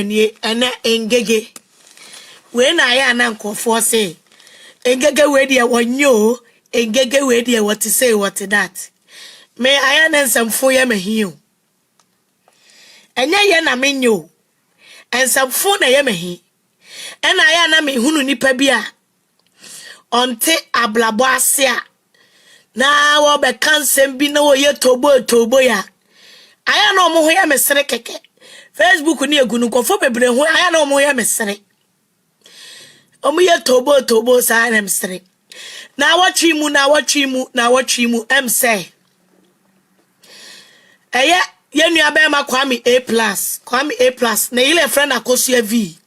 ni ene Ng3g3 we na ya na nkofo say Ng3g3 we dia wonyo Ng3g3 we dia what say what that me aya na nsamfo ya mahio enya ye na menyo nsamfo na ya mahi ena aya na me hunu nipa bia onte ablabo ase a na wo be kansem bi na wo ye tobo ya aya na omo ho ya mesere keke Facebook ni egunu nkofo bebre ho aya na omo ya mesere omo ye tobo sa na mesere na watchi mu em say eye ye nua be ma Kwame A+ na ile friend Akosua V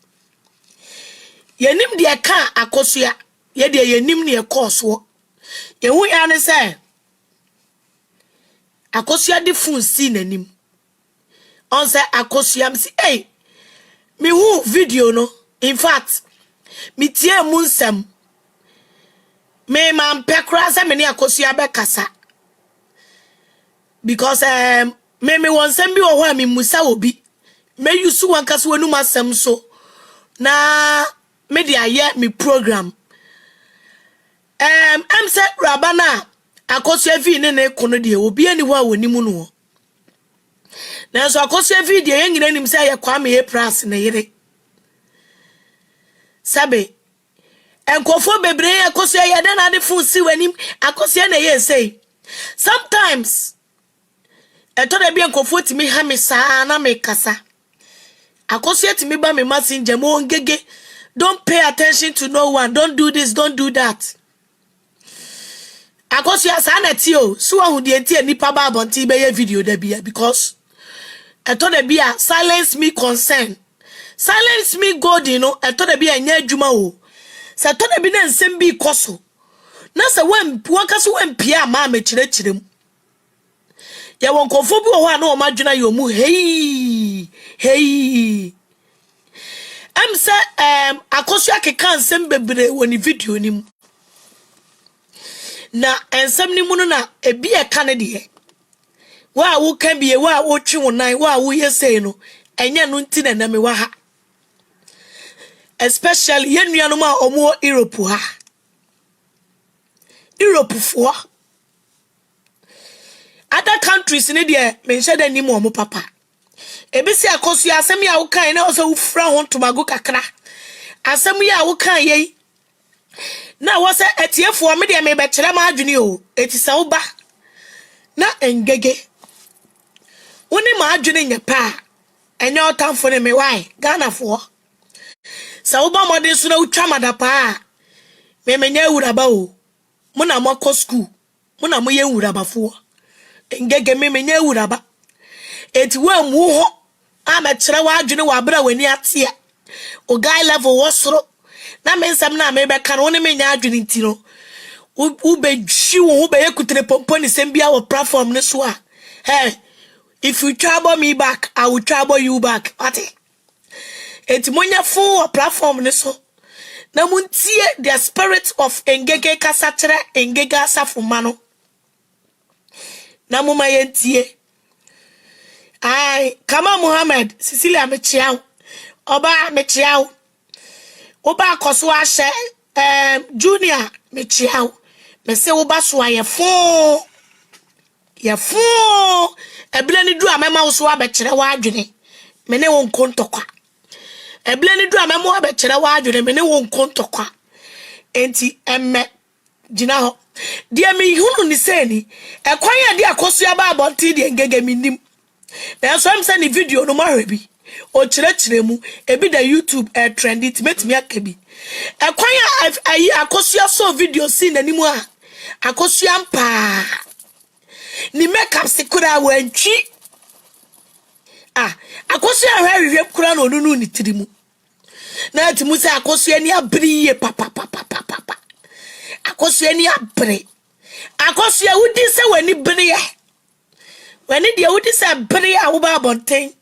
yenim de ka Akosua ye de yenim ne ekoso ye hu ya ne say Akosua de fun si nanim on say Akosua am si eh me hu video no in fact me tie mu nsem me man pekra say me ne Akosua be kasa because me won sem bi wo ho me musa obi me yusu wan kasa wonu masem so na me de aye me program am say rabana Akosua V ne kono de obi ani ho a woni mu no na so Akosua V de ye nyina nim say ye Kwame A+ na yire sabe enkofo bebre Akosua ye de na de fu si wanim Akosua na ye say sometimes eto de bia nkofo timi ha me saa na me kasa Akosua timi ba me messenger mo Ng3g3 don't pay attention to no one, don't do this, don't do that. Akosua sa na ti o so ahu de enti nipa ba abonti be ye video da bia because eto de bia silence me concern, silence me god, you know. Eto de bia nya adwuma o sa to de bi na nsem bi koso na sa wan wakaso wan pia ma me kirem ya won kofo bi ho na o madwuna yo mu hey am say Akosua keka nsem bebre woni video nim na ensem ni mu no na ebi e ka ne de wa wo kan biye wa wo twi wonan wa wo yesei no enya no nti na me wa ha especially yenuanom a omo Europe ha Europe fo other countries ni de mention da nim omo papa ebisi Akosua asem ya wo kan na o so ufra ho tomago kakra asem ya wo kan ye na wo se etiefo me de me be kire ma adwene o etisa wo ba na Ng3g3 woni ma adwene nya pa enya otamfo ne me why Ghana fo sa wo ba modin so na utwa madapa me menya wuraba o mo na mako school mo na mo ye wuraba fo Ng3g3 me menya wuraba eti wa mu ho ama kire wa adwene wa bra wani atia o guy level wosoro na mensam na me be kan woni menya adwene nti no u be hwi wo be yekutre pompo ni sembia wo platform ne so a hey if you trouble me back I will trouble you back ati eti monya full platform ne so na muntie the spirit of Ng3g3 kasa kire Ng3g3 asafoma no na muma yentie ai kama Muhammad Cecilia mechiao oba mechiao oba Akosua she junior mechiao me se oba so ayefo ebile ni du amema wo so abekire wa adwene me ne won kontokwa ebile ni du amema wo abekire wa adwene me ne won kontokwa enti emme gina ho de me hunu ni seni ekwan ya de Akosua ba abonti de Ng3g3 minim na so am say ni video no mahwebi o kire mu ebi da YouTube trend it metimi akabi ekwan ya ayi Akosua so video si nanimu a Akosua mpa ni makeup sekura wantwi Akosua hwehwe kura no nunu ni tirimu na atimu say Akosua ni abriye papa Akosua ni abre Akosua wudi se wani briye wani dia wudi se briye a wo ba bonten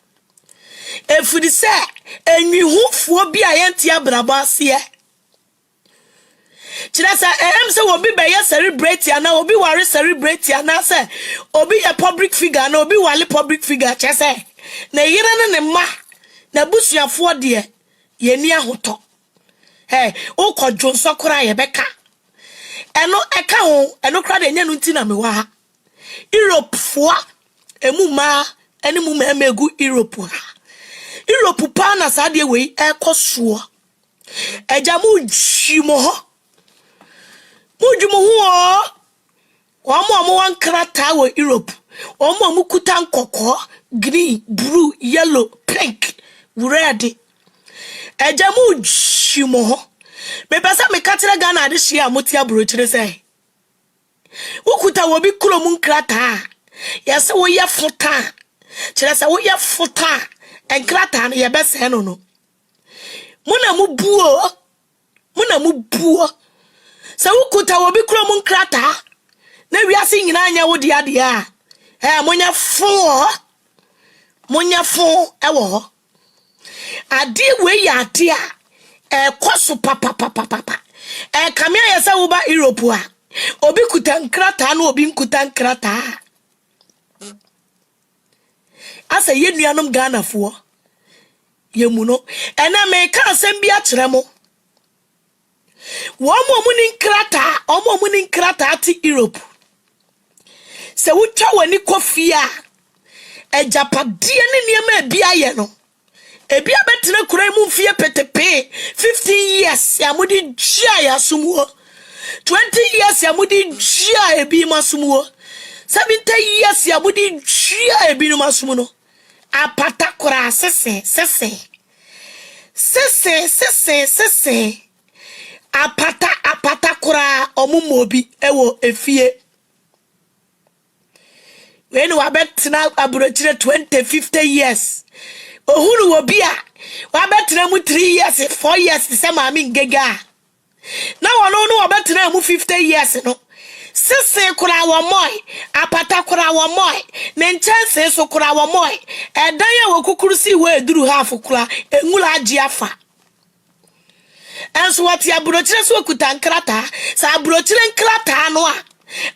efudi se enwihufuo bi a yenti abrabo ase chira sa se obi be ye celebrate ana obi ware celebrate ana se obi a public figure na obi wale public figure che se na yire ne ma na busuafo de ye ni ahoto ukọ jonso kora ye beka eno eka ho eno kra de nya no nti na me wa ha Europe fo emu ma ene mu ma emegu Europe ha Europe pa na sa de we ekoso eja mu jimo ho Omo Nkrataa wo Europe omo kuta nkoko green blue yellow pink red eja mu jimo ho me pesa me katira Ghana de hia moti abrochire sei ukuta wo bi kulo mu Nkrataa yase wo ye fota kire se wo ye fota Nkrataa no ye bese no no muna mu buo se ukuta wo bi kulo mu Nkrataa na wiase nyina anya wo dia dia monya fo ewo ade we ya ade a kwaso papa kamia ya se wo ba Europe a obi kuta Nkrataa na obi nkuta Nkrataa asa ye nuanom Ghana fo ye mu no ena me ka asem bi a kire mo wo mo ni Nkrataa ti Europe se wuta wani kofia ejapade ne niema bia ye no ebia betena kura mu mfie petepe 15 years ya mudi jia ya sumuo 20 years ya mudi jia ebi masumuo 70 years ya mudi jia ebi no masumu no apata kura sese apata kura omumobi ewo efie when we betena abrochire 20-50 years ohuru wo bia wa betena mu 3 years 4 years se Maame ngega na wono no wa betena mu 50 years no sese kura wo moy apata kura wo moy ne nchanse so kura wo moy edan ya wo kukurusi wo eduru half kura enwula agi afa enso wati abrochire so kuta Nkrataa sa abrochire Nkrataa no a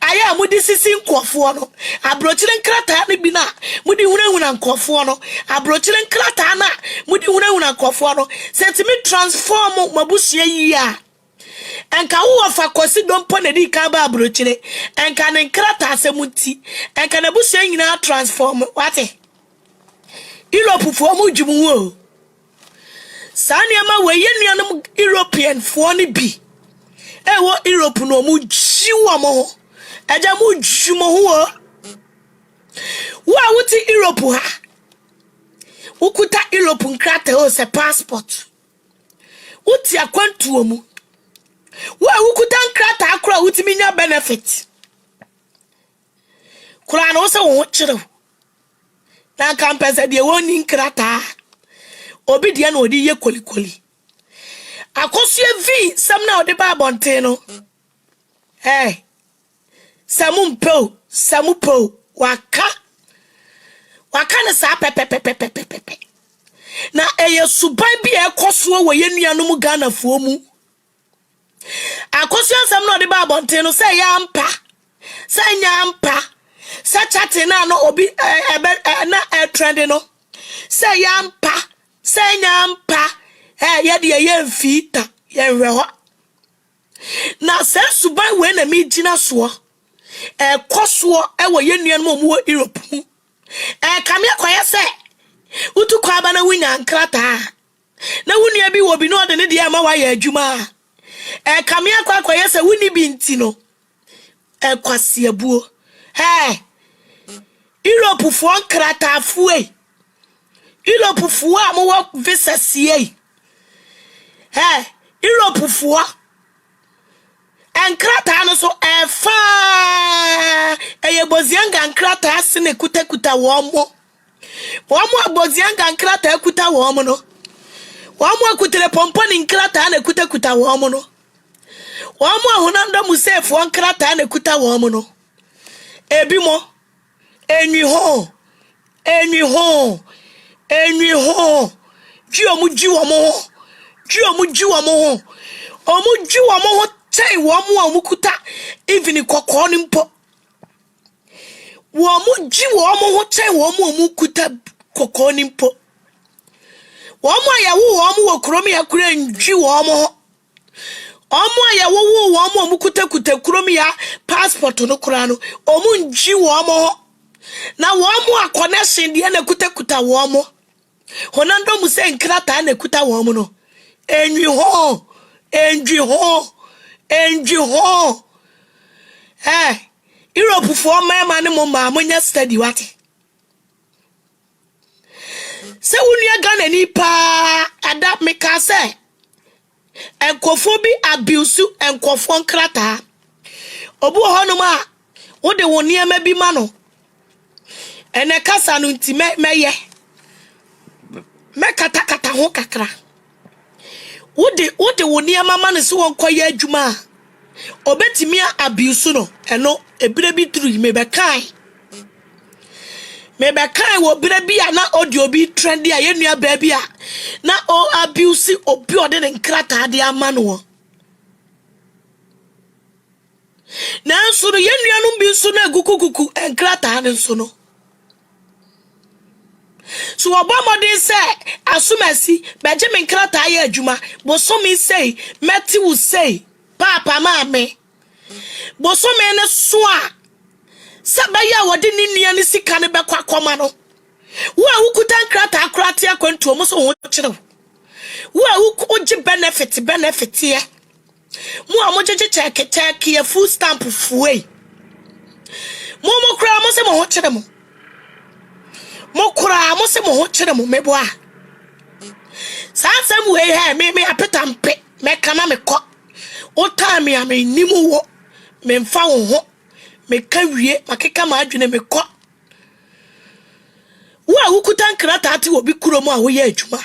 aya mudi sisi nkofo no abrochire Nkrataa ne bi na mudi hunahuna nkofo no abrochire Nkrataa na mudi hunahuna nkofo no sentimi transform mabusie yi a enka wo fa kosi dompo na di ka ba abrochire enka ne Nkrataa semuti enka na busie nyina transform wate Europe fo mu dwumu wo sani ama we ye nuanom European fo ne bi ewo Europe no mu jiwo mo eja mu jumo ho wa wuti Europe ha ukuta Europe Nkrataa o se passport wuti akwantuo mu wa ukuta Nkrataa akura wuti minya benefit kura na wo se wo kire na kampese de woni Nkrataa obi de na odi ye kolikoli Akosua vi samna odi ba bonte no samupo waka na sa pepe na eye suban bi Akosua wo ye nuanom Ghana fo mu Akosua samna odi ba bonte no say yampa sa chate na no obi na trend no say yampa ye de ye mfita ye nweho na se suban we na mi gina so koso wo ye nuanom mu Europe kamia koye se utu kwa ba na wunya Nkrataa na wunia bi wo bi no de ne de ma wa ya adwuma kamia kwa koye se wuni bi nti no kwase abuo Europe fo Nkrataa fo Europe fo a mo wo visa sie Europe fo Nkrataa no so fa bozianga Nkrataa sine kuta womo bozianga Nkrataa kuta womo no womo kutere pomponi Nkrataa na kuta womo no womo ahunando musefo Nkrataa na kuta womo no ebimo enwi ho ji omu ho tai womo amukuta even kokko ni mpo womo ji womo ho tai womo amukuta kokko ni mpo Omo ya wo omo wo kromi ya kura ndwi wo omo. Omo ya wo omo mu kuta kromi ya passport no kura no. Omo ndwi wo omo. Na wo omo a connection de na kuta wo omo. Honando mu se nkrataa na kuta wo omo no. Enwi ho. Europe for man ne mo ma monya study what. Se unia Ghana ni pa adapt me ka se enkofo bi abuse enkofo nkrataa obu honum a wo de wo niam bi ma no ene kasa no nti meye me kata ho kakra wo de wo niam ma no se won koye adwuma obetimi abuse no eno ebire bi tru me be kai wo bire bi na audio bi trendy a yenua ba bi a na o abuse obi ode ne nkrataa de ama no na nso no yenua no bi nso na egukukuku nkrataa ne nso no so obamode se asumasi beje me nkrataa ya adwuma bosomi sei meti wo sei papa maame bosomi ne so a sabaya wode ni nia ne sika ne bekwa koma no wo a wukuta nkrata akrate akwantu mo so ho kire wo a wukuji benefit ye mo a mo cheche ye full stamp fuwe mo kura mo se mo ho kire mo kura mo se mo ho kire mo mebo a sansam we he me apetampe me kana me ko o time ya me nimu wo me mfa wo ho me kawie makeka ma adwene me ko wo a wukuta nkrata ate obi kurom a wo ye adwuma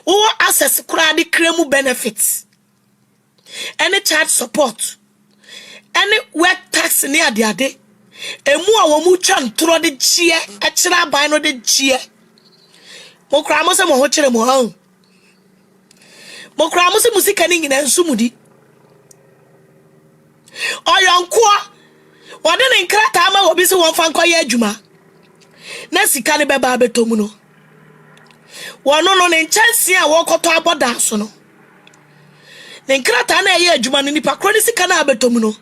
wo access kura de kremu benefits any child support any work tax ni ade emu a wo mu twa ntoro de gie a kira ban no de gie mo kura mo se mo ho kire mo ha mo kura mo se musika ni nyina nsumudi oyonko wade ne nkrataa ma obi se won fa nkoye adwuma na sika ne beba betomu no wono no ne nchanse a wokoto aboda so no ne nkrataa na ye adwuma no nipa kro ne sika na abetomu no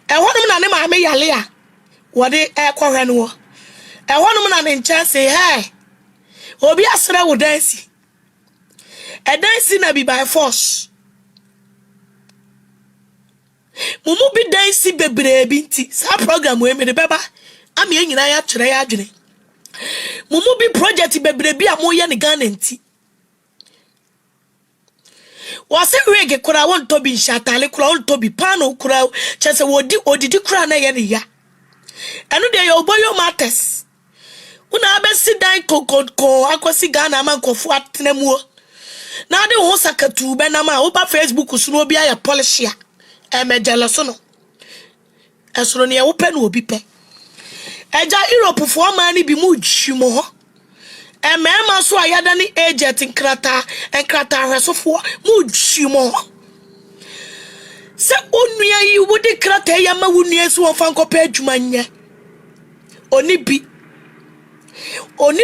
ehonum na ne maame yale a wode ekohwe no ehonum na ne nchance obi asra wo dansi dansi na be by force mumu bi dansi bebre bi nti sa program we me de beba am ye nyina ya kire ya adwene mumu bi project bebre bi amoye ne Ghana nti wase wege kura won to bi shatale kura won to bi pano kura chese odidi kura na ye ne ya enu de yo boyo matters una abesi dan kokoko akosi Ghana mankofo atenemu na de ho sakatu be na ma wo ba Facebook so no bi aye polish ya emejeleso no esoro ne wo pe no obi pe eja Europe fo ma ni bi mu hwimo ho emema so ayada ni agent nkrata hwesofo mu hwimo se onua yi wo de krata ya ma wonua so won fa nkopa adwuma nye oni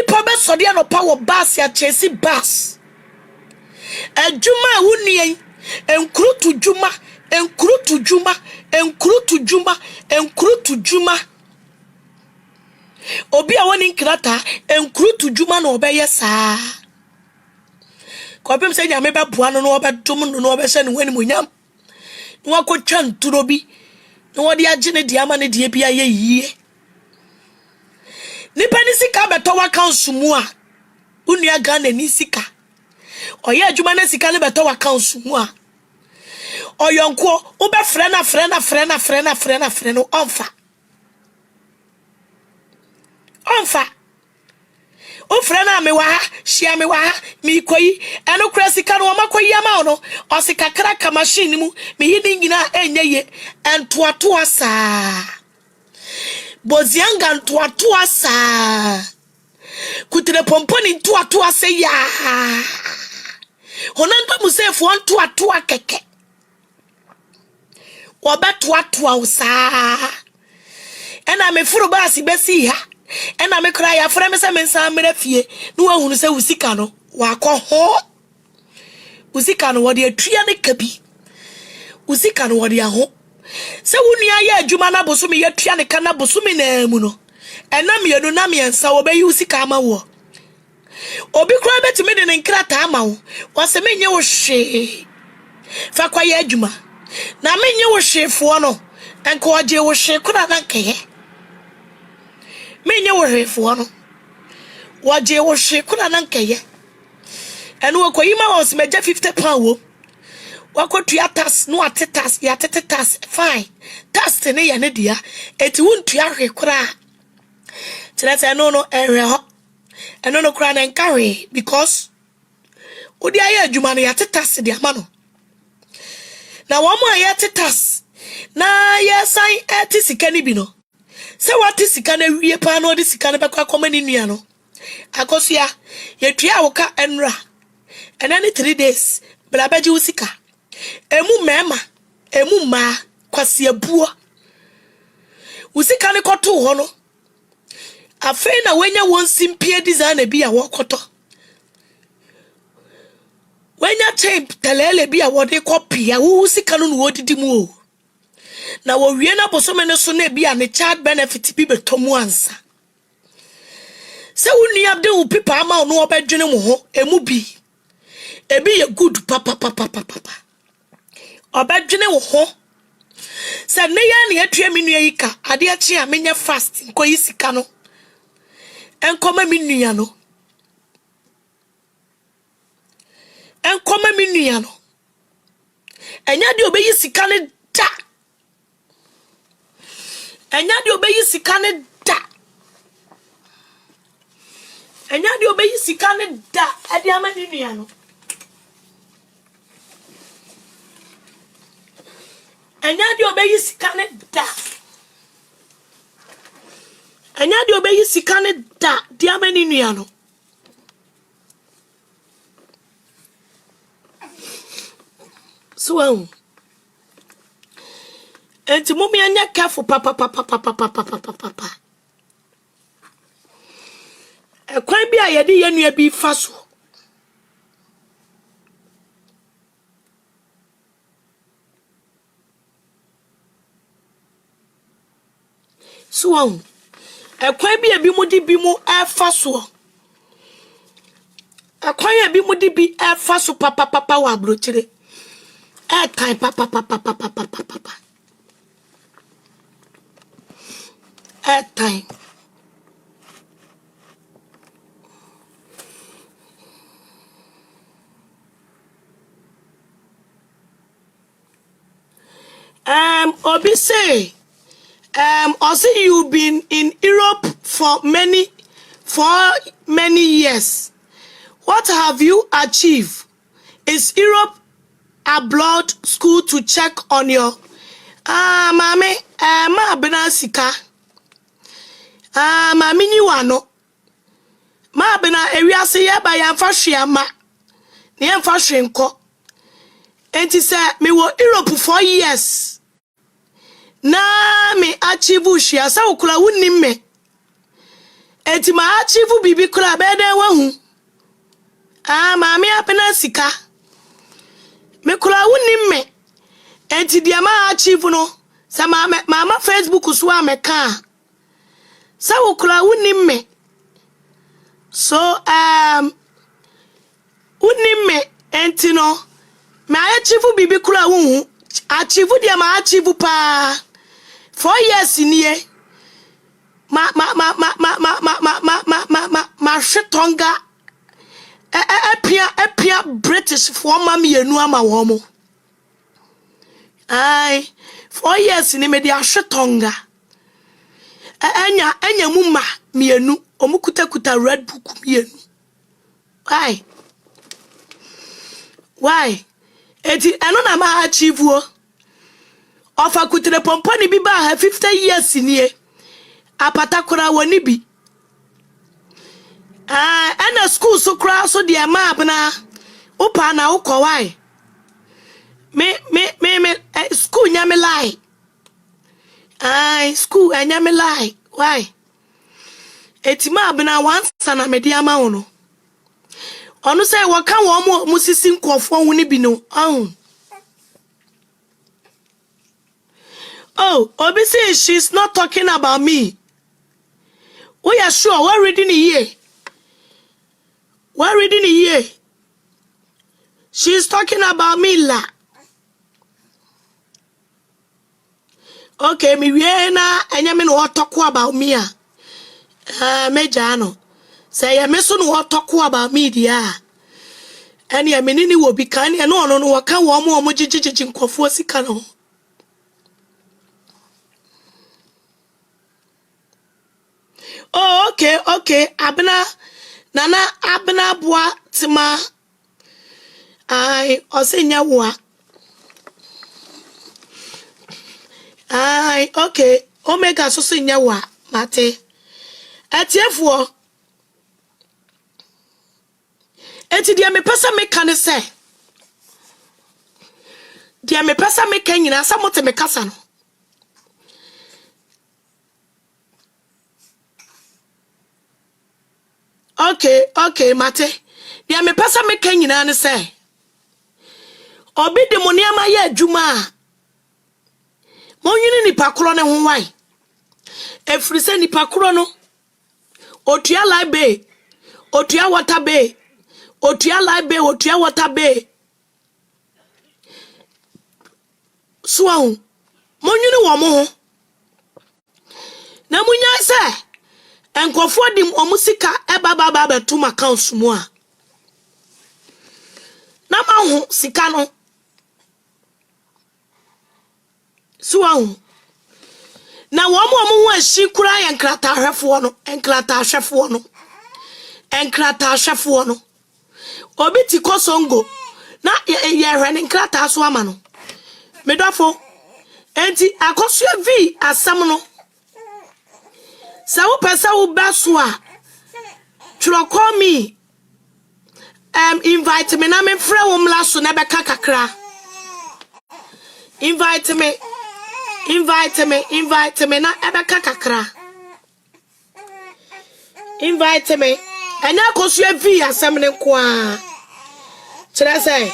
pa be so de no pa wo bus ya chesi bus adwuma wonua enkrutu juma obi a woni nkrata enkrutu juma na obeye saa ko pem se nyame be boa no obedum no obehye ne wani monyam no akotwa nturo bi no wode agene dia ma ne dia bia ye yie nipa ni sika beto wa council mu a unua Ghana ni sika oye adwuma na sika ne beto wa council mu a oyonko ube frena no onfa o frena me wa hia me wa mi koyi eno kura sika no makoyi ama no o sika kraka machine mu mi hidi nyina enye entoato asa bozianga ntoato asa kutire pomponi ntoato asa ya honando musefu ntoato akeke wabatoa usa ena me furu basi besi ha ena me kra ya fra me se me nsan mere fie no ahunu se usika no wako ho usika no wode atua ne kabi usika no wode aho se wonua ye adwuma na bosome ye tua ne kana bosome na mu no enam yenu na miensa wo be usika ama wo obi kura betimi de nkrataa ama wo wose menye wo hwe fa kwa ye adwuma na menye wo hwefo no enko oje wo hwe kuna na nkeye menye wo hwefo no waje wo hwe kuna na nkeye enu okoyima wo se meja 50 pound wo wakotua tas no atetas ya tetetas fine tas ne ye ne dia eti wontua hwe kura tirata no enwe ho eno no kura na nkawe because odi aye adwuma no ya tetas de ama no na wo mo aye tetas na ye san eti sika ni bi no se wati sika na wie pa no odi sika na bekwa koma ni nua no Akosua ye tua wo ka enra enani 3 days bla baji usika emu mema emu ma kwase abuo usika ne koto ho no afei na wenya won simpie design bi a wokoto wenya tape telele bi a wode copy a wo usika no wodidi mu o na wo wie na bosome ne so na bi a ne child benefit bi betomu ansa se woni abde wo pipa ama no obedwene mo ho emu bi ebi ye good papa obedwene wo ho se ne ya ne atua me nua yika ade achi a menya fast nko yisika no enkoma me nua no enkoma me nua no enya de obeyi sika ne da enya de obeyi sika ne da enya de obeyi sika ne da ade ama ne nua no enya de obeyi sika ne da enya de obeyi sika ne da de ama ne nua no so enti mummy anya careful papa ekwan bi a yede ye nua bi fa so ekwan bi ebi mudi bi mu afa so ekwan ebi mudi bi afa so papa wa brochire time papa time obi say also you've been in Europe for many years. What have you achieved? Is Europe abroad school to check on your Maame ma bena sika Maame ni wano ma bena ewiase ye ba ya mfa hwe ama ne ya mfa hwe nko enti se me wo Europe 4 years na me achieve hwe sa okura wonni me enti ma achieve bibi kura be den wahu Maame apena sika me kura wonni me enti dia ma achieve no sa mama Facebook so ameka sa okura wonni me so wonni me enti no ma achieve bibi kura wu achieve dia ma achieve pa 4 years nie ma shetonga epia British for mama yenu ama wo mo ai 4 years ni me dia shetonga enya mu ma mienu omukuta red book mienu why eti eno na ma achieve o ofa kutere pomponi bi ba 50 years nie apata kura woni bi ana school so kura so de ma abna upa na ukọ why me school nya me lie school nya me lie why eti ma abna once na me dia ma wono Onu say waka wo mo musisi nkofo ho ni bi no. Oh, Obi say she's not talking about me. We are sure we're reading here. We're reading here. She's talking about me la. Okay, me na enya me no talk about me Mejano. Say ya me so no talk about me dia. And ya menini will be kind and no waka wo mo gigigi nkofo sika no. Oh, okay. Abna Nana abna boa tima. I osenya wa. Ai, okay. Omega so senya wa mate. Etiefo. Enti dia me pesa me kan se. Dia me pesa me kan nyina samote me kasa no. Okay, mate. Dia me pesa me kan nyina ne se. Obi de mo niama ye adwuma. Monyini nipa kro ne ho wan. Efri se nipa kro no. Otua libe. Otua water bay. Otua libe, otua water bay. So, monyini wo mo ho. Na munya se enkofo dim omusika baba betum accounts mu a. Na ma ho sika no. So na wo mo ho ahyi kura ye nkrata hwefo no, nkrata hwefo no. Obi ti kosongo na ye hwe ne nkrata so ama no. Medofo enti Akosua vi asam no. Sa wo pesa wo baso a tro call me invite me na me frɛ wo mla so na beka kakra. Invite me na ebeka kakra. Invite me. Anya Akosua vi asam ne nko a. Kira say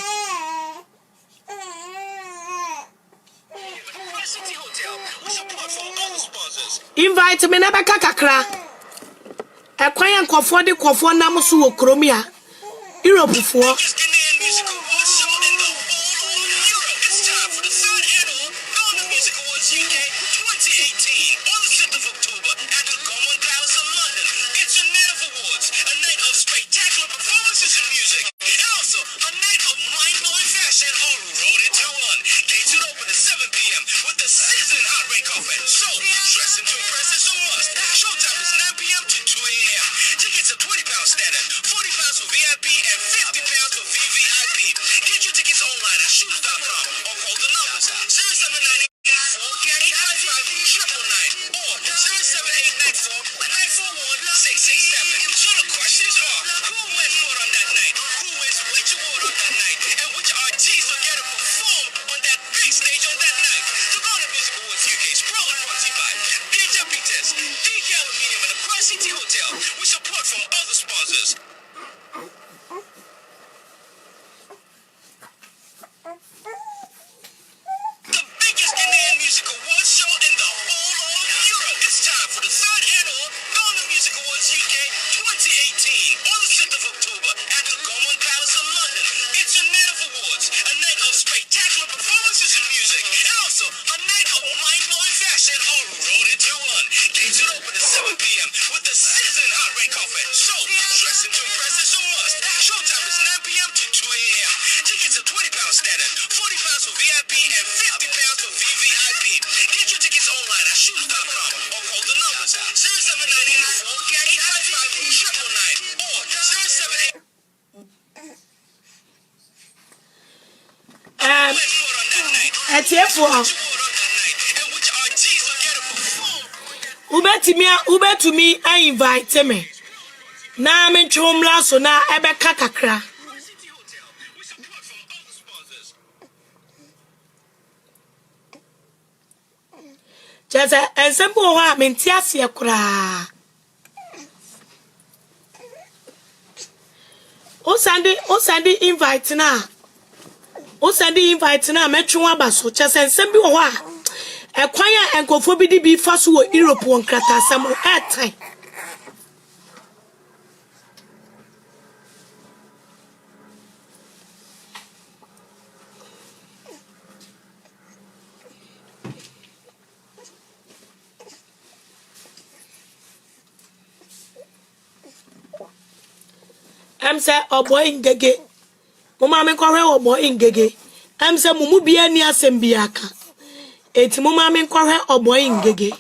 invite me na beka kakra. Ekwan yankofo de kofo nam so wo kromia. Europe for Ubetumi I invite me. Na me chomla so na ebeka kakra. Jaza ensemble ho a menti ase kura. O send invite na. O send invite na metwe aba so chese nsem bi wo ho a. Ekwan a enkofo bi di bi fa so wo Europe won Nkrataa asem airtime. Say oboy Ng3g3. Mama me kwahwe oboy Ng3g3. Say mumu bia ni asem bia aka. Eti mama me kwahwe oboy Ng3g3.